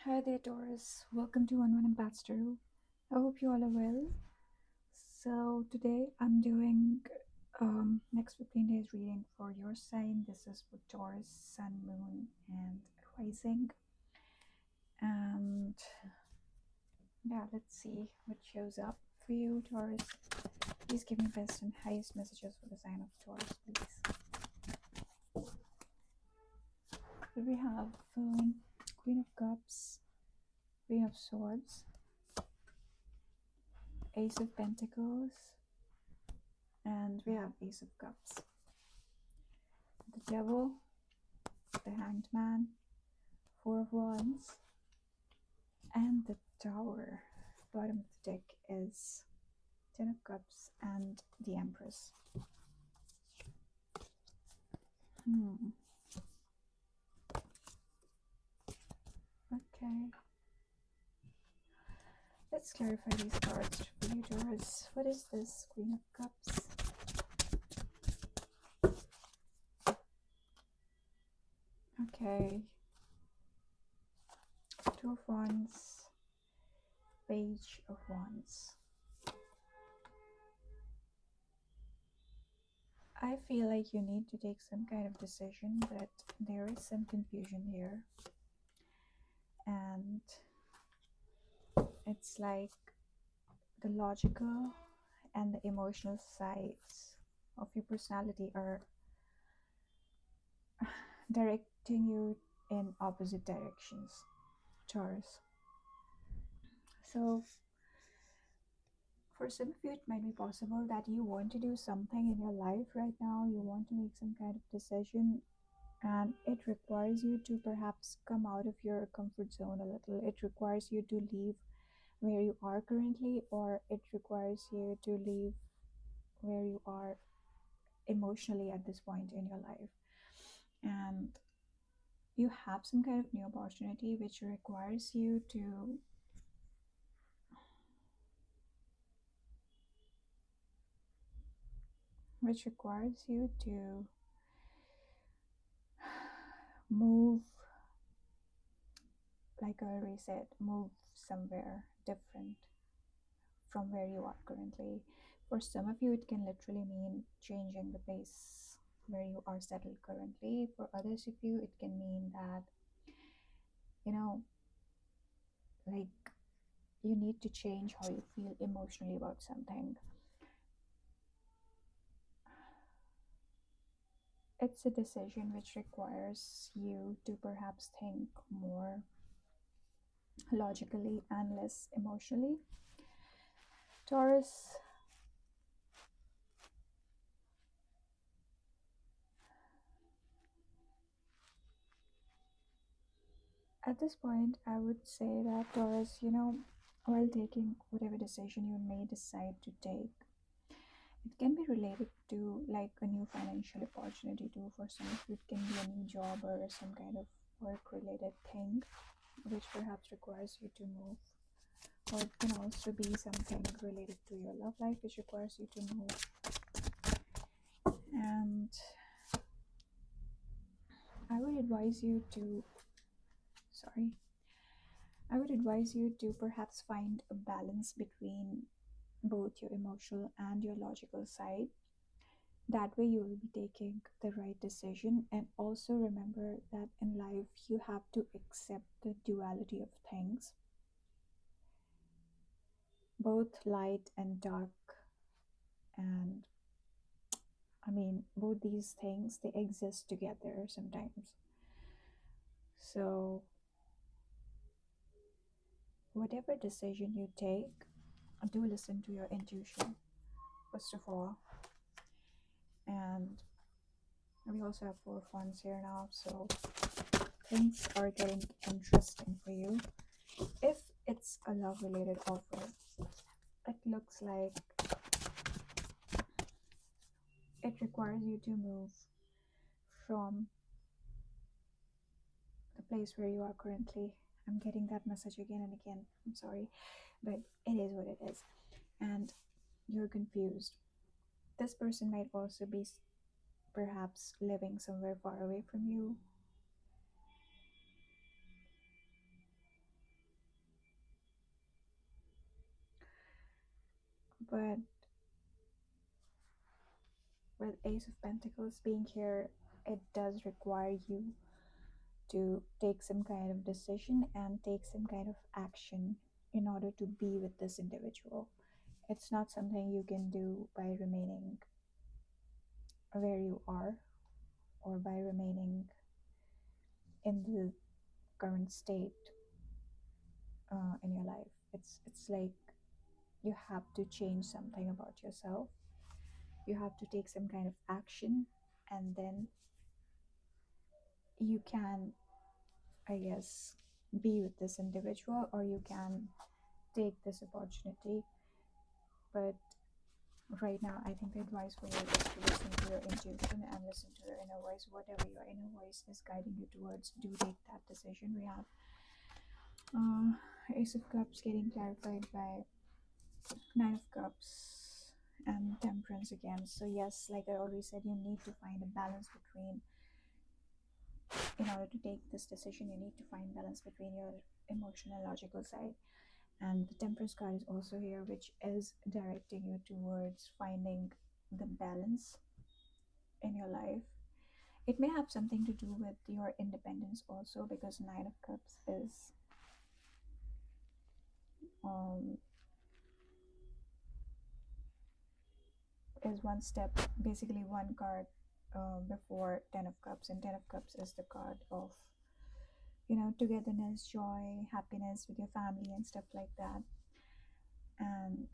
Hi there, Taurus. Welcome to One Ambassador. I hope you all are well. So today I'm doing next 15 days reading for your sign. This is for Taurus, Sun, Moon, and Rising. And yeah, let's see what shows up for you, Taurus. Please give me best and highest messages for the sign of Taurus, please. So we have Queen of Cups, Queen of Swords, Ace of Pentacles, and we have Ace of Cups. The Devil, the Hanged Man, Four of Wands, and the Tower. Bottom of the deck is Ten of Cups and the Empress. Okay. Let's clarify these cards for you, Taurus. What is this Queen of Cups? Okay. Two of Wands, Page of Wands. I feel like you need to take some kind of decision, but there is some confusion here. And it's like the logical and the emotional sides of your personality are directing you in opposite directions, Taurus. So for some of you, it might be possible that you want to do something in your life right now. You want to make some kind of decision, and it requires you to perhaps come out of your comfort zone a little. It requires you to leave where you are currently, or it requires you to leave where you are emotionally at this point in your life. And you have some kind of new opportunity which requires you to move, like I already said, move somewhere different from where you are currently. For some of you, it can literally mean changing the place where you are settled currently. For others of you, it can mean that, like, you need to change how you feel emotionally about something. It's a decision which requires you to perhaps think more logically and less emotionally, Taurus. At this point, I would say that, Taurus, while taking whatever decision you may decide to take, it can be related to like a new financial opportunity too. For some of you, it can be a new job or some kind of work related thing which perhaps requires you to move, or it can also be something related to your love life which requires you to move. And I would advise you to perhaps find a balance between both your emotional and your logical side. That way you will be taking the right decision. And also remember that in life you have to accept the duality of things, both light and dark. And I mean, both these things, they exist together sometimes. So whatever decision you take, do listen to your intuition first of all. And we also have Four of Wands here now, so things are getting interesting for you. If it's a love related offer, it looks like it requires you to move from the place where you are currently. I'm getting that message again and again. I'm sorry, but it is what it is. And you're confused. This person might also be perhaps living somewhere far away from you. But with Ace of Pentacles being here, it does require you to take some kind of decision and take some kind of action in order to be with this individual. It's not something you can do by remaining where you are, or by remaining in the current state in your life. It's like you have to change something about yourself. You have to take some kind of action, and then you can, I guess, be with this individual, or you can take this opportunity. But right now, I think the advice for you is to listen to your intuition and listen to your inner voice. Whatever your inner voice is guiding you towards, do take that decision. We have Ace of Cups getting clarified by Nine of Cups and Temperance again. So yes, like I already said, you need to find a balance between, in order to take this decision, you need to find balance between your emotional and logical side. And the Temperance card is also here, which is directing you towards finding the balance in your life. It may have something to do with your independence also, because Nine of Cups um is one step, basically one card before Ten of Cups, and Ten of Cups is the card of, you know, togetherness, joy, happiness with your family and stuff like that. And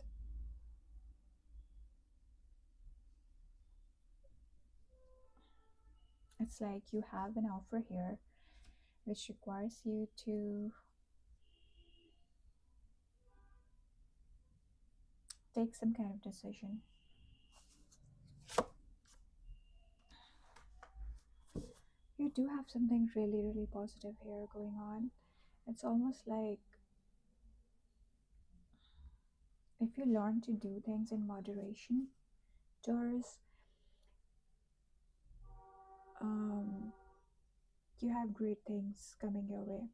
it's like you have an offer here which requires you to take some kind of decision. You do have something really, really positive here going on. It's almost like if you learn to do things in moderation, Taurus, um, you have great things coming your way.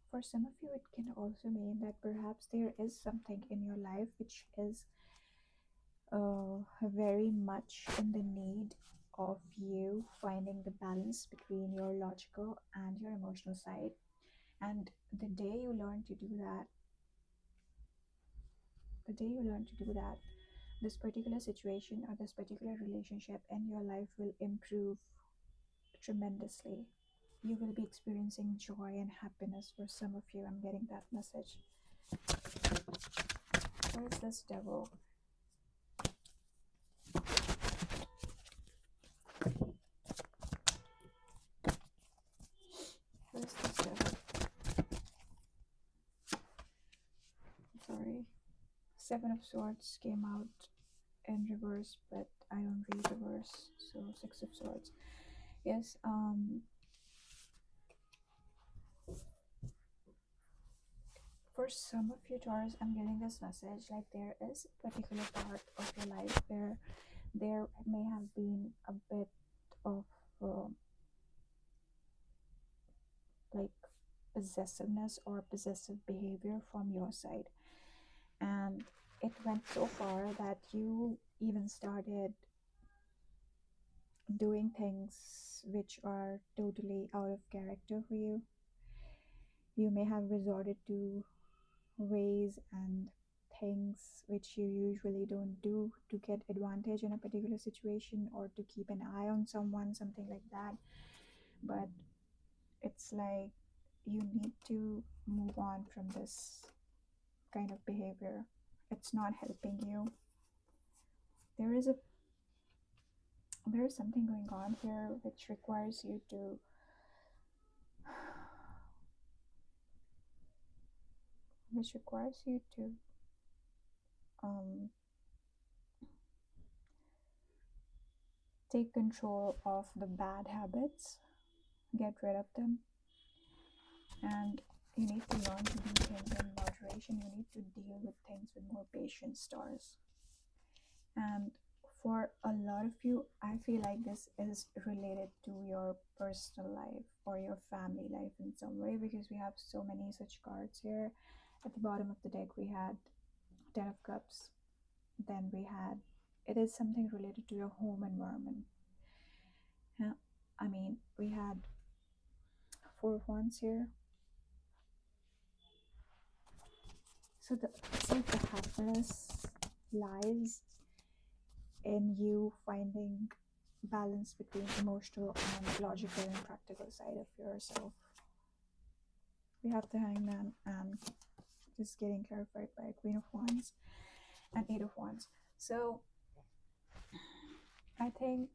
For some of you, it can also mean that perhaps there is something in your life which is very much in the need of you finding the balance between your logical and your emotional side. And the day you learn to do that, the day you learn to do that, this particular situation or this particular relationship in your life will improve tremendously. You will be experiencing joy and happiness. For some of you, I'm getting that message. What is this Devil? What is this Devil? Sorry. Seven of Swords came out in reverse, but I don't read reverse, so Six of Swords. Yes, for some of you Taurus, I'm getting this message like there is a particular part of your life where there may have been a bit of uh, like possessiveness or possessive behavior from your side, and it went so far that you even started doing things which are totally out of character for you. You may have resorted to ways and things which you usually don't do to get advantage in a particular situation, or to keep an eye on someone, something like that. But it's like you need to move on from this kind of behavior. It's not helping you. There is a there is something going on here which requires you to um, take control of the bad habits, get rid of them, and you need to learn to do things in moderation. You need to deal with things with more patience, stars. And for a lot of you, I feel like this is related to your personal life or your family life in some way, because we have so many such cards here. At the bottom of the deck, we had Ten of Cups, Then we had, it is something related to your home environment. Yeah, I mean, we had Four of Wands here. So the happiness lies in you finding balance between emotional and logical and practical side of yourself. We have the Hangman and just getting clarified by Queen of Wands and Eight of Wands. So I think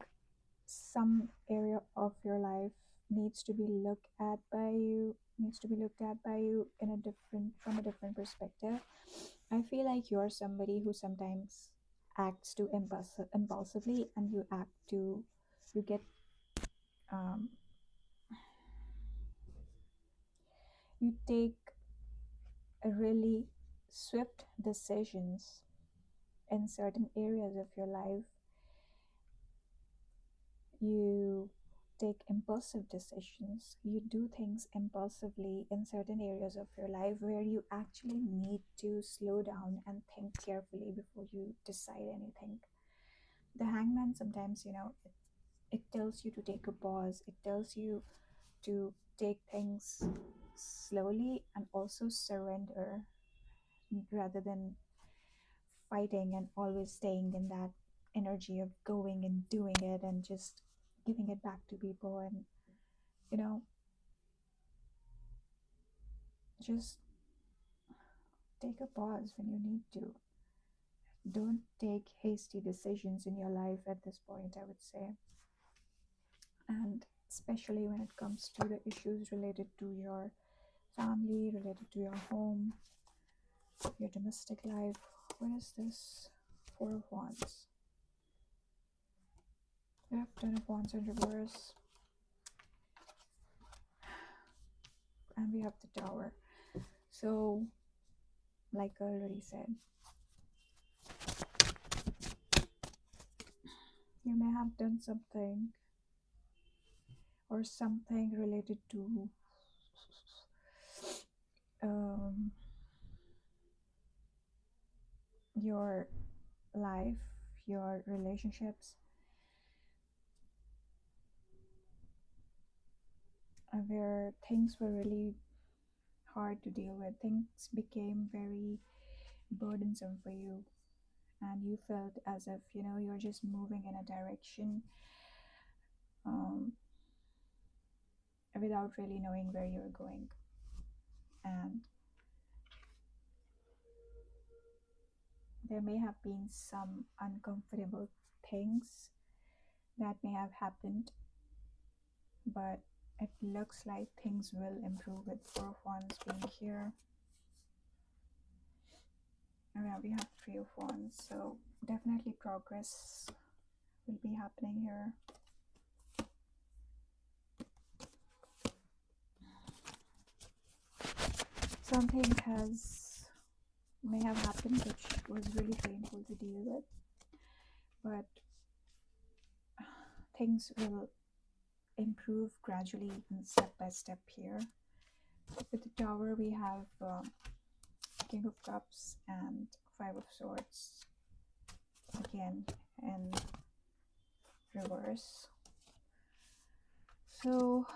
some area of your life needs to be looked at by you, in a different, from a different perspective. I feel like you're somebody who sometimes acts too impulsively, and you get um, you take a really swift decisions in certain areas of your life. You take impulsive decisions, you do things impulsively in certain areas of your life where you actually need to slow down and think carefully before you decide anything. The Hangman sometimes, it tells you to take a pause, it tells you to take things slowly and also surrender, rather than fighting and always staying in that energy of going and doing it and just giving it back to people. And you know just take a pause when you need to. Don't take hasty decisions in your life at this point, I would say. And especially when it comes to the issues related to your family, related to your home, your domestic life. What is this? Four of Wands. We have Ten of Wands in reverse. And we have the Tower. So, like I already said, you may have done something, or something related to um, your life, your relationships, where things were really hard to deal with. Things became very burdensome for you, and you felt as if you're just moving in a direction um, without really knowing where you're going. And there may have been some uncomfortable things that may have happened, but it looks like things will improve with Four of Wands being here. And yeah, we have Three of Wands, so definitely progress will be happening here. Something may have happened which was really painful to deal with, but things will improve gradually and step by step here. With the Tower, we have King of Cups and Five of Swords again in reverse. So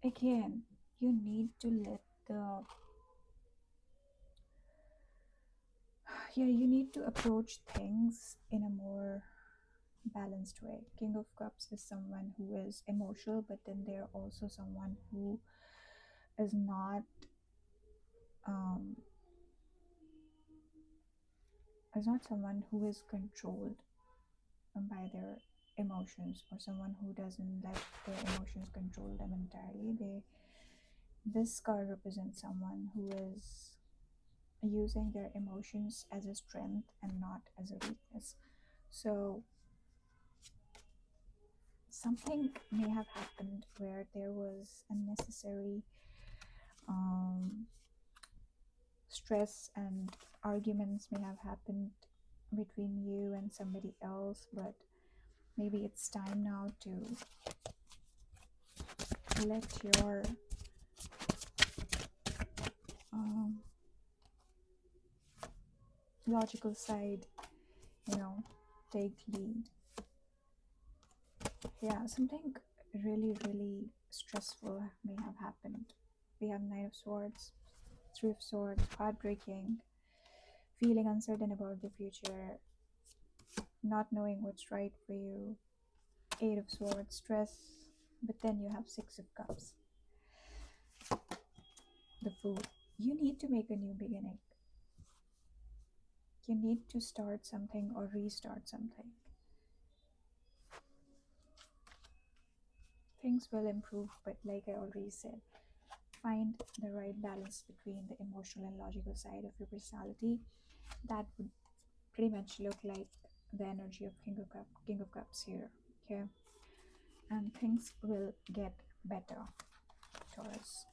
again, you need to let you need to approach things in a more balanced way. King of Cups is someone who is emotional, but then they're also someone who is not um, someone who is controlled by their emotions, or someone who doesn't let their emotions control them entirely. This card represents someone who is using their emotions as a strength and not as a weakness. So something may have happened where there was unnecessary stress, and arguments may have happened between you and somebody else, but maybe it's time now to let your logical side, you know, take lead. Yeah, something really, really stressful may have happened. We have Knight of Swords, Three of Swords, heartbreaking, feeling uncertain about the future, not knowing what's right for you, Eight of Swords, stress, but then you have Six of Cups, the Fool. You need to make a new beginning. You need to start something or restart something. Things will improve, but like I already said, find the right balance between the emotional and logical side of your personality. That would pretty much look like the energy of King of Cups here. Okay, and things will get better, Taurus.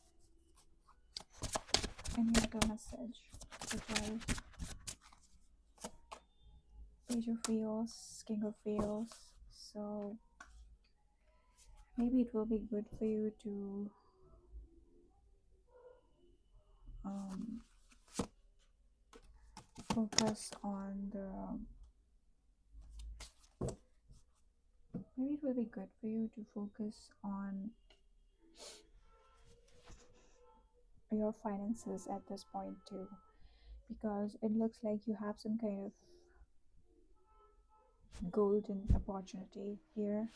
Any other message for Taurus? Page of Wheels, King of Wheels. So maybe it will be good for you to um, focus on the. Maybe it will be good for you to focus on your finances at this point too, because it looks like you have some kind of golden opportunity here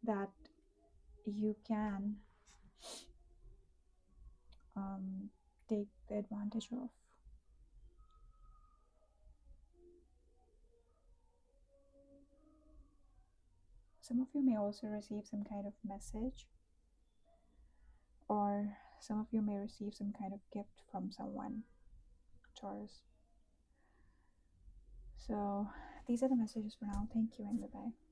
that you can um, take the advantage of. Some of you may also receive some kind of message, or some of you may receive some kind of gift from someone, Taurus. So these are the messages for now. Thank you and bye bye.